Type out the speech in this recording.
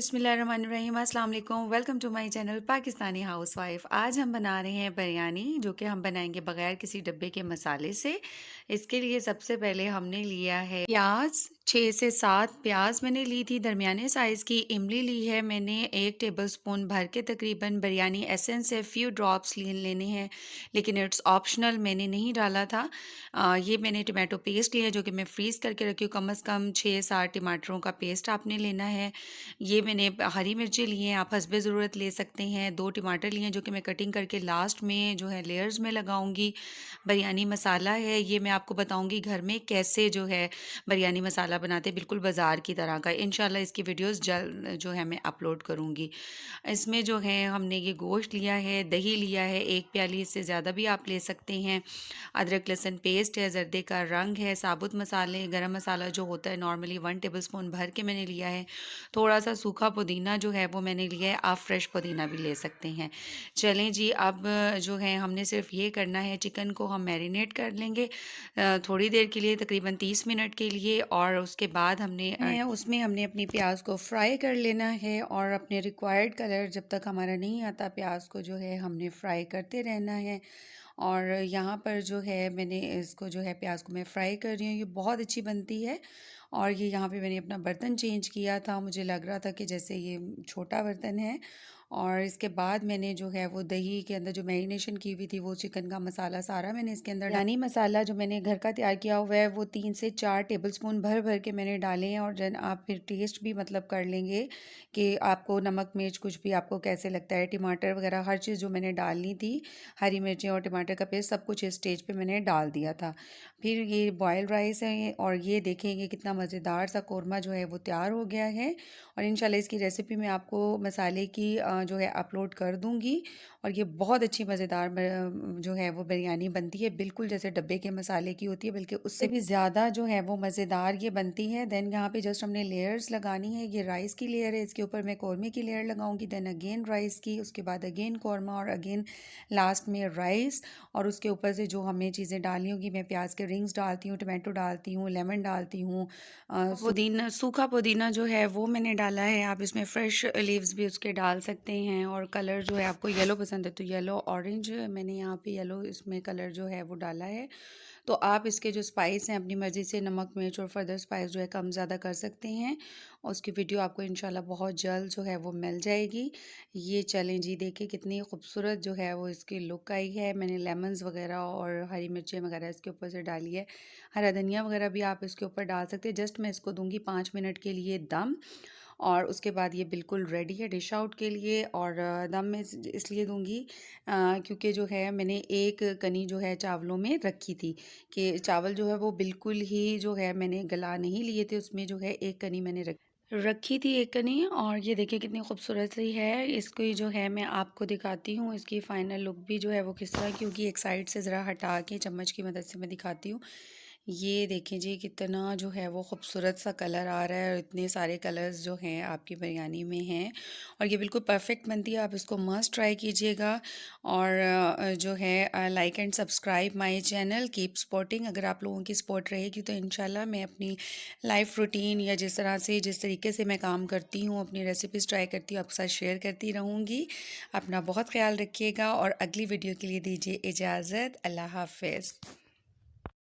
बिस्मिल्लाहिर्रहमानिर्रहीम, अस्सलाम वालेकुम। Welcome to my channel Pakistani housewife. आज हम बना रहे हैं बिरयानी, जो कि हम बनाएंगे बगैर किसी डब्बे के मसाले से। इसके लिए सबसे पहले हमने लिया है प्याज, 6 से 7 प्याज मैंने ली थी। दरमियाने साइज़ की इमली ली है मैंने, 1 टेबलस्पून भर के तकरीबन। बिरयानी एसेंस है, फ्यू ड्रॉप्स लेने हैं, लेकिन इट्स ऑप्शनल, मैंने नहीं डाला था। ये मैंने टमाटो पेस्ट लिया, जो कि मैं फ्रीज़ करके रखी हूँ। कम से कम 6-7 टमाटरों का पेस्ट आपने लेना है। ये मैंने हरी मिर्ची ली हैं, आप हस्बे ज़रूरत ले सकते हैं। 2 टमाटर लिए हैं, जो कि मैं कटिंग करके लास्ट में जो है लेयर्स में लगाऊंगी। बिरयानी मसाला है, ये मैं आपको बताऊंगी घर में कैसे जो है बिरयानी मसाला बनाते हैं, बिल्कुल बाज़ार की तरह का। इंशाल्लाह इसकी वीडियोस जल्द जो है मैं अपलोड करूंगी। इसमें जो है हमने ये गोश्त लिया है, दही लिया है 1 प्याली, इससे ज़्यादा भी आप ले सकते हैं। अदरक लहसुन पेस्ट है, जर्दे का रंग है, साबुत मसाले, गरम मसाला जो होता है नॉर्मली 1 टेबलस्पून भर के मैंने लिया है। थोड़ा सा सूखा पुदीना जो है वो मैंने लिया है, आप फ्रेश पुदीना भी ले सकते हैं। चलें जी, अब जो है हमने सिर्फ ये करना है, चिकन को हम मैरिनेट कर लेंगे थोड़ी देर के लिए, तकरीबन 30 मिनट के लिए। और उसके बाद उसमें हमने अपनी प्याज को फ्राई कर लेना है, और अपने रिक्वायर्ड कलर जब तक हमारा नहीं आता प्याज को जो है हमने फ्राई करते रहना है। और यहाँ पर जो है मैंने इसको जो है प्याज को मैं फ्राई कर रही हूँ, ये बहुत अच्छी बनती है। और ये यहाँ पे मैंने अपना बर्तन चेंज किया था, मुझे लग रहा था कि जैसे ये छोटा बर्तन है। और इसके बाद मैंने जो है वो दही के अंदर जो मैरिनेशन की हुई थी, वो चिकन का मसाला सारा मैंने इसके अंदर बिरयानी मसाला जो मैंने घर का तैयार किया हुआ है, वो 3 से 4 टेबलस्पून भर भर के मैंने डाले हैं। और जन आप फिर टेस्ट भी मतलब कर लेंगे कि आपको नमक मिर्च कुछ भी आपको कैसे लगता है। टमाटर वगैरह हर चीज़ जो मैंने डालनी थी, हरी मिर्चें और टमाटर का पेस्ट, सब कुछ इस स्टेज पे मैंने डाल दिया था। फिर ये बॉयल राइस है, और ये देखेंगे कितना मज़ेदार सा कौरमा जो है वो तैयार हो गया है। और इंशाल्लाह इसकी रेसिपी मैं आपको मसाले की जो है अपलोड कर दूंगी। और ये बहुत अच्छी मज़ेदार जो है वो बिरयानी बनती है, बिल्कुल जैसे डब्बे के मसाले की होती है, बल्कि उससे भी ज़्यादा जो है वो मज़ेदार ये बनती है। देन यहाँ पे जस्ट हमने लेयर्स लगानी है। ये राइस की लेयर है, इसके ऊपर मैं कौरमे की लेयर लगाऊंगी, देन अगेन राइस की, उसके बाद अगेन कौरमा, और अगेन लास्ट में राइस। और उसके ऊपर से जो हमें चीज़ें डालनी होगी, मैं प्याज के रिंग्स डालती हूँ, टमाटो डालती हूँ, लेमन डालती हूँ, पुदीना, सूखा पुदीना जो है वो मैंने डाला है। आप इसमें फ्रेश लीव्स भी उसके डाल सकते हैं। और कलर जो है आपको येलो पसंद है तो येलो, ऑरेंज, मैंने यहाँ पे येलो इसमें कलर जो है वो डाला है। तो आप इसके जो स्पाइस हैं अपनी मर्ज़ी से नमक मिर्च और फर्दर स्पाइस जो है कम ज़्यादा कर सकते हैं। और उसकी वीडियो आपको इंशाल्लाह बहुत जल्द जो है वो मिल जाएगी। ये चलें जी, देखिए कितनी खूबसूरत जो है वो इसकी लुक आई है। मैंने लेमन्स वगैरह और हरी मिर्चें वगैरह इसके ऊपर से डाली है, हरा धनिया वगैरह भी आप इसके ऊपर डाल सकते हैं। जस्ट मैं इसको दूंगी 5 मिनट के लिए दम, और उसके बाद ये बिल्कुल रेडी है डिश आउट के लिए। और दम में इसलिए दूंगी क्योंकि जो है मैंने एक कनी जो है चावलों में रखी थी, कि चावल जो है वो बिल्कुल ही जो है मैंने गला नहीं लिए थे, उसमें जो है एक कनी मैंने रखी थी, एक कनी। और ये देखिए कितनी खूबसूरत सी है। इसको जो है मैं आपको दिखाती हूँ, इसकी फाइनल लुक भी जो है वो किस तरह की होगी। एक साइड से ज़रा हटा के चम्मच की मदद से मैं दिखाती हूँ। ये देखें जी, कितना जो है वो खूबसूरत सा कलर आ रहा है, और इतने सारे कलर्स जो हैं आपकी बिरयानी में हैं, और ये बिल्कुल परफेक्ट बनती है। आप इसको मस्ट ट्राई कीजिएगा। और जो है like and subscribe my channel, keep supporting. अगर आप लोगों की सपोर्ट रहेगी तो इंशाल्लाह मैं अपनी लाइफ रूटीन, या जिस तरीके से मैं काम करती हूँ, अपनी रेसिपीज़ ट्राई करती हूँ, आपके साथ शेयर करती रहूँगी। अपना बहुत ख्याल रखिएगा, और अगली वीडियो के लिए दीजिए इजाज़त। अल्लाह हाफ़िज़।